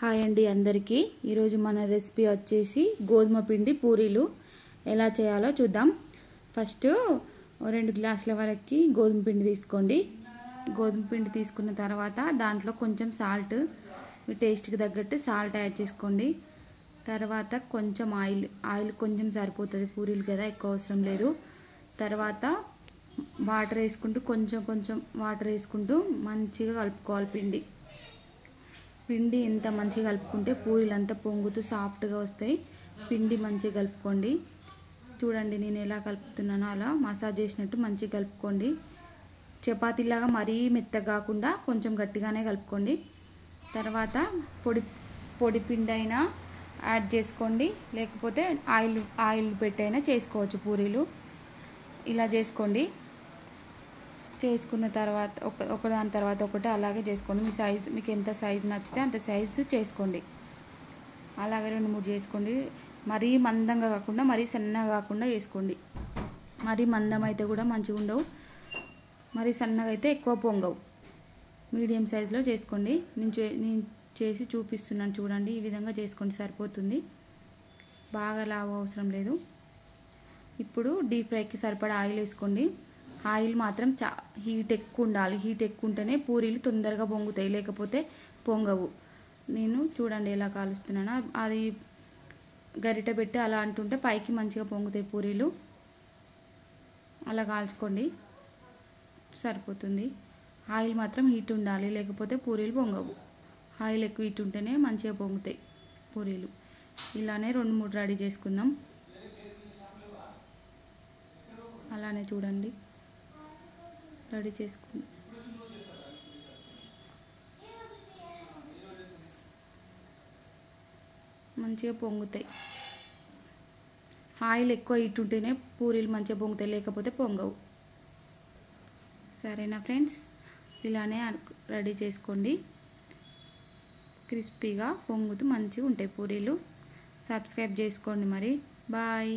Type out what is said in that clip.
Hi అండి అందరికీ ఈరోజు మన రెసిపీ వచ్చేసి గోధుమ పిండి పూరీలు ఎలా చేయాలో చూద్దాం। ఫస్ట్ 2 గ్లాసుల వరకు గోధుమ పిండి తీసుకోండి। గోధుమ పిండి తీసుకున్న తర్వాత దాంట్లో కొంచెం సాల్ట్ మీ టేస్ట్ కి తగ్గట్టు సాల్ట్ యాడ్ చేసుకోండి। తర్వాత కొంచెం ఆయిల్ కొంచెం సరిపోతది పూరీలు కదా ఎక్కువ అవసరం లేదు। తర్వాత వాటర్ వేసుకుంటూ కొంచెం వాటర్ వేసుకుంటూ మంచిగా కలుపుకోవాలి। పిండి ఎంత మంచిగా కలుపుకుంటే పూరీలు అంతా పొంగుతూ సాఫ్ట్ గా వస్తాయి। పిండి మంచిగా కలుపుకోండి। చూడండి నేను ఎలా కలుపుతున్నానో అలా మసాజ్ చేసినట్టు మంచిగా కలుపుకోండి। చపాతీలాగా మరీ మెత్తగా కాకుండా కొంచెం గట్టిగానే కలుపుకోండి। తర్వాత పొడి పిండి అయినా యాడ్ చేసుకోండి, లేకపోతే ఆయిల్ పెట్టైనా చేసుకోవచ్చు పూరీలు। ఇలా చేసుకోండి। చేసుకున్న తర్వాత ఒకదాని తర్వాత ఒకటి అలాగే చేసుకోండి। మీ సైజ్ మీకు ఎంత సైజ్ నచ్చితే అంత సైజు చేసుకోండి। అలాగే 2-3 చేసుకోండి। మరీ మందంగా కాకుండా మరీ సన్నగా కాకుండా చేసుకోండి। మరీ మందం అయితే కూడా మంచిగా ఉండవు, మరీ సన్నగా అయితే ఎక్కువ పొంగవు। మీడియం సైజులో చేసుకోండి। నేను చేసి చూపిస్తున్నాను చూడండి, ఈ విధంగా చేసుకోండి సరిపోతుంది, బాగా లావు అవసరం లేదు। ఇప్పుడు డీప్ ఫ్రైకి సరిపడా ఆయిల్ వేసుకోండి। ఆయిల్ మాత్రం హీట్ ఎక్కువ ఉండాలి, హీట్ ఎక్కువ ఉంటేనే పూరీలు తొందరగా పొంగుతాయి, లేకపోతే పొంగవు। నేను చూడండి ఎలా కాలుస్తున్నానో, అది గరిట పెట్టి అలా అంటుంటే పైకి మంచిగా పొంగుతాయి పూరీలు। అలా కాల్చుకోండి సరిపోతుంది। ఆయిల్ మాత్రం హీట్ ఉండాలి, లేకపోతే పూరీలు పొంగవు। ఆయిల్ ఎక్కువ హీట్ ఉంటేనే మంచిగా పొంగుతాయి పూరీలు। ఇలానే 2-3 రెడీ చేసుకుందాం। అలానే చూడండి రెడీ చేసుకుందాం। మంచిగా పొంగుతాయి, ఆయిల్ ఎక్కువ హీట్ ఉంటేనే పూరీలు మంచిగా పొంగుతాయి, లేకపోతే పొంగవు। సరేనా ఫ్రెండ్స్, ఇలానే రెడీ చేసుకోండి, క్రిస్పీగా పొంగుతూ మంచిగా ఉంటాయి పూరీలు। సబ్స్క్రైబ్ చేసుకోండి మరి, బాయ్।